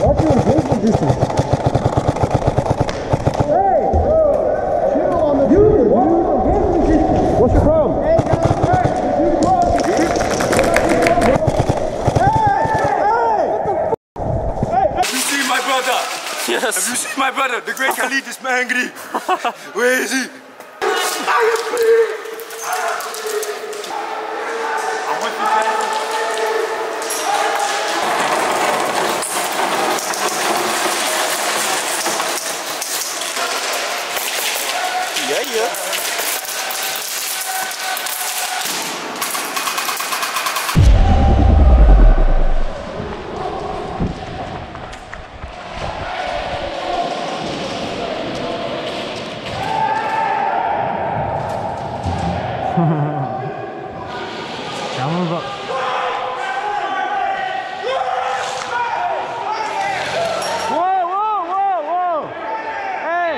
Watch your engagement distance. Hey! Chill on the dude. Watch your engagement distance. What's your problem? Hey, guys, hey! You cross. Hey! Hey! Have you seen my brother? Yes. Have you seen my brother? The great Khalid is angry. Where is he? I am free. I'm with you, man. Yeah, yeah. Camera's up. Whoa, whoa, whoa, whoa! Hey!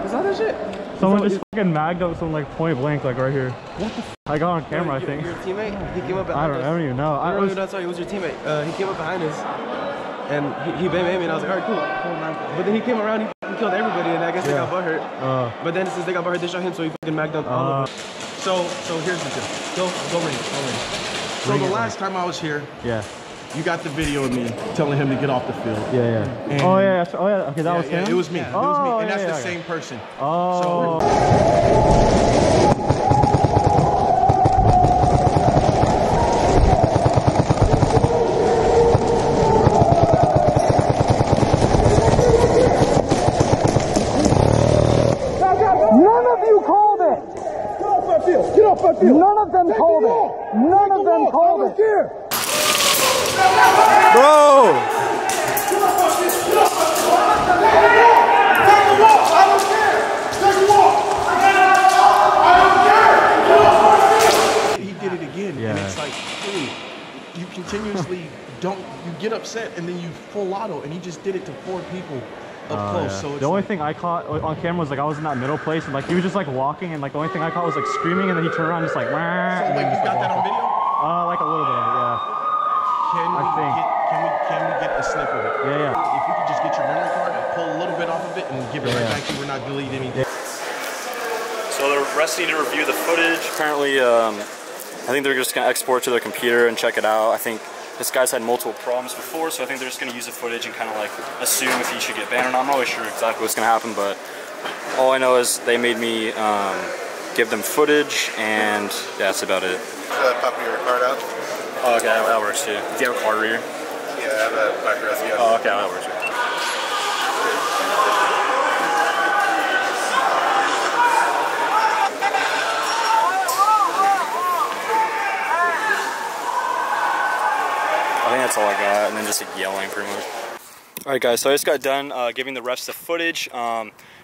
Is that shit? Someone just fucking magged up someone like point blank, like right here. What the f? I got on camera, I think. Your teammate? He came up I behind us. don't even know. I don't know, sorry, it was your teammate. He came up behind us. And he banged me, and I was like, alright, cool. But then he came around, he killed everybody, and I guess they got butthurt. But then since they got butthurt, they shot him, so he fucking magged up all of them. So here's the deal. Go ring. So the last time I was here, you got the video of me telling him to get off the field. And oh yeah. Okay, that was him. It was me. It was me, and that's the same person. Oh. None of you called it. Get off my field. Get off my field. None of them called it. None of them called it. Bro! He did it again, and it's like, dude, you continuously you get upset, and then you full auto, and he just did it to 4 people up close. So it's the only thing I caught on camera was like I was in that middle place, and like he was just like walking, and like the only thing I caught was like screaming, and then he turned around just like. So like you got that on video? Like a little bit of it, yeah. Can we get a snip of it? Yeah. If we could just get your memory card and pull a little bit off of it and give it right back to you, we're not deleting anything. So the rest need to review the footage. Apparently, I think they're just gonna export to their computer and check it out. I think this guy's had multiple problems before, so I think they're just gonna use the footage and kind of like assume if he should get banned or not. I'm not really sure exactly what's gonna happen, but all I know is they made me give them footage, and yeah, that's about it. Copy your card out. Oh, okay, that works too. Do you have a card reader? Yeah, I have that back rest. Yeah. Oh, okay, that works too. I think that's all I got, and then just like yelling pretty much. Alright guys, so I just got done giving the refs the footage,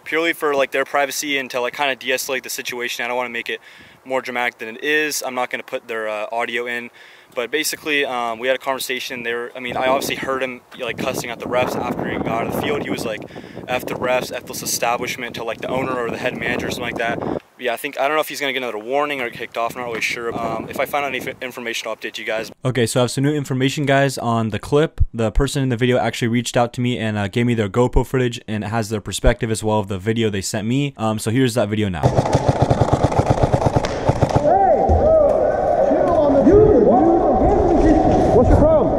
purely for like their privacy and to like kind of de-escalate the situation. I don't want to make it more dramatic than it is. I'm not going to put their audio in, but basically we had a conversation. I mean, I obviously heard him like cussing at the refs after he got out of the field. He was like, F the refs, F this establishment, to like the owner or the head manager or something like that. Yeah, I don't know if he's going to get another warning or kicked off. I'm not really sure. If I find out any information, I'll update you guys. Okay, so I have some new information, guys, on the clip. The person in the video actually reached out to me and gave me their GoPro footage, and it has their perspective as well of the video they sent me. So here's that video now. What's your problem?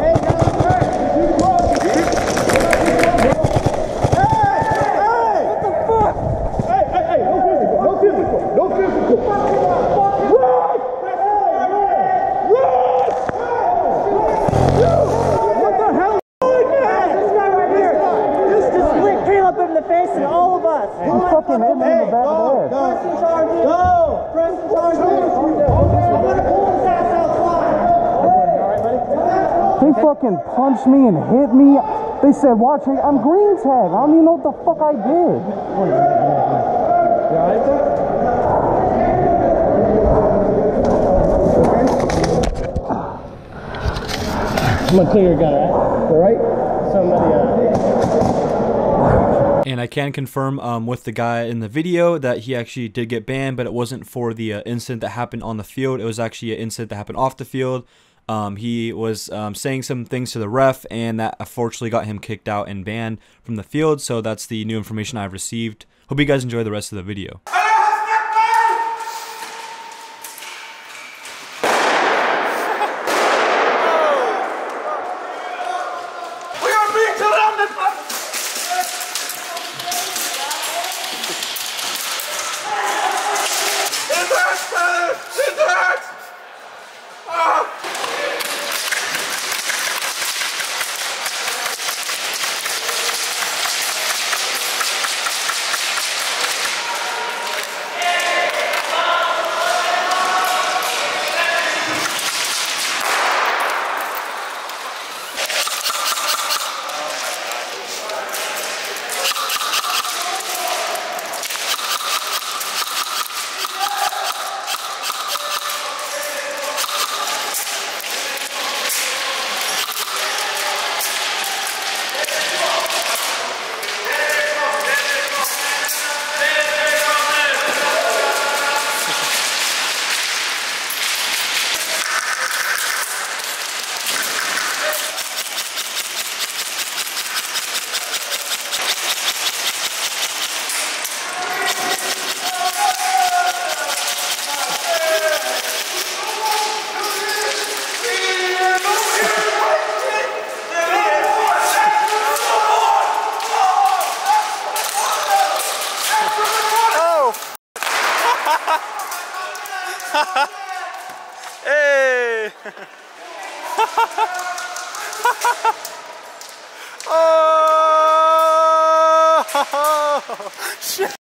They fucking punched me and hit me. They said, watch me. I'm green tag. I don't even know what the fuck I did. I'm gonna clear your gun, right? Somebody, And I can confirm with the guy in the video that he actually did get banned, but it wasn't for the incident that happened on the field. It was actually an incident that happened off the field. He was saying some things to the ref, and that unfortunately got him kicked out and banned from the field. So that's the new information I've received. Hope you guys enjoy the rest of the video. Hey! Oh! Shit!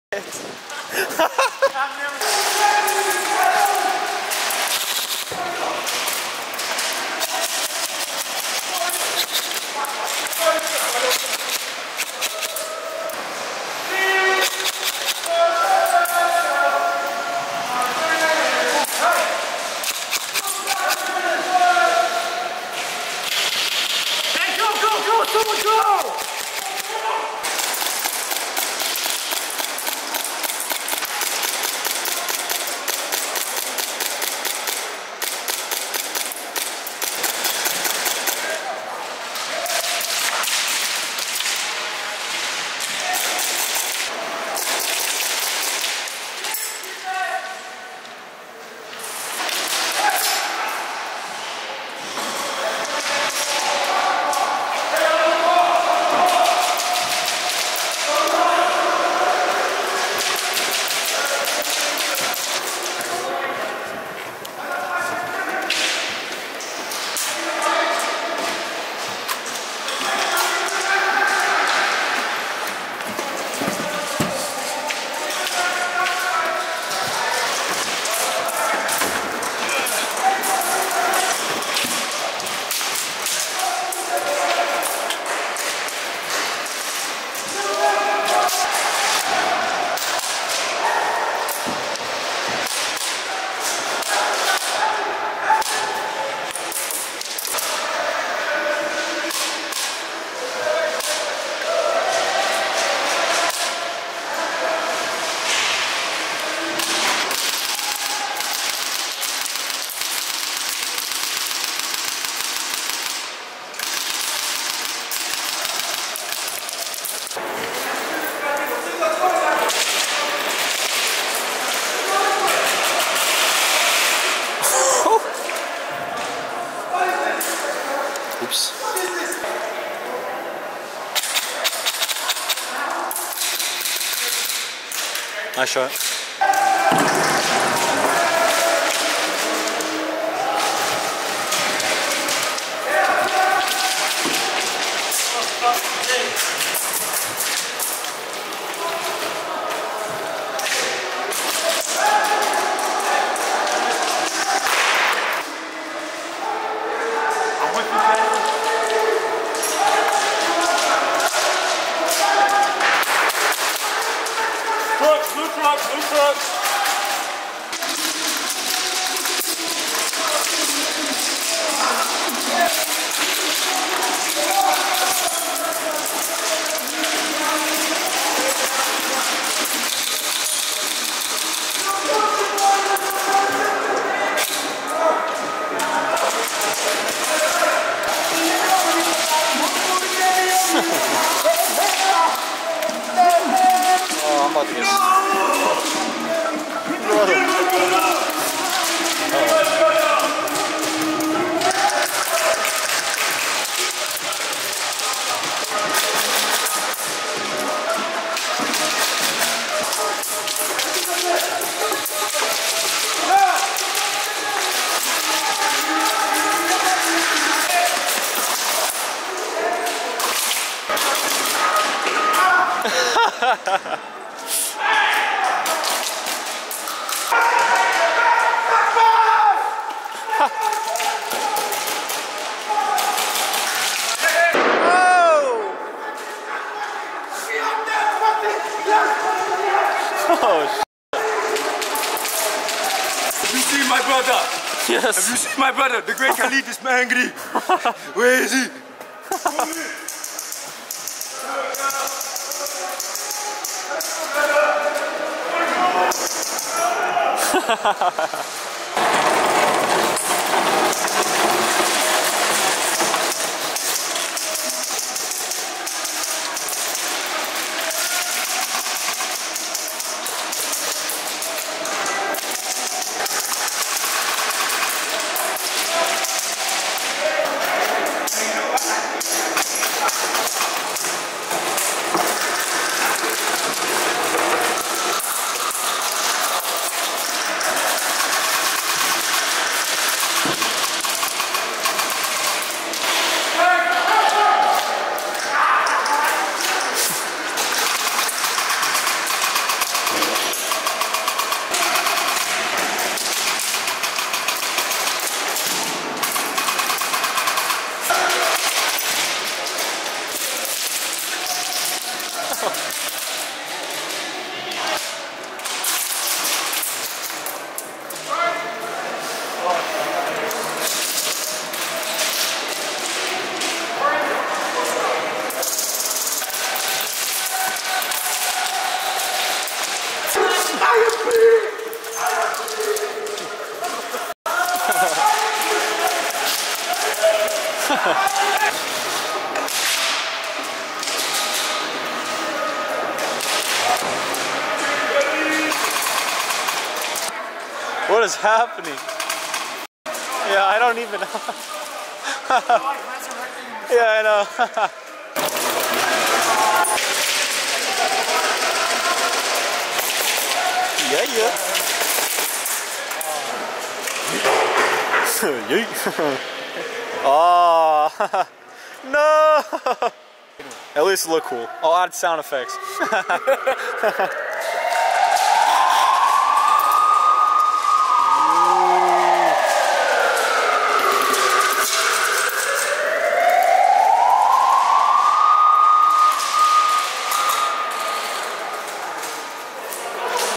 Oops. Nice shot. Blue truck. about to get... Oh, Have you seen my brother? yes. Have you seen my brother? The great Khalid is angry. Where is he? What is happening? Yeah, I don't even know. Yeah, I know. Yeah, yeah. Oh, no. At least look cool. I'll add sound effects.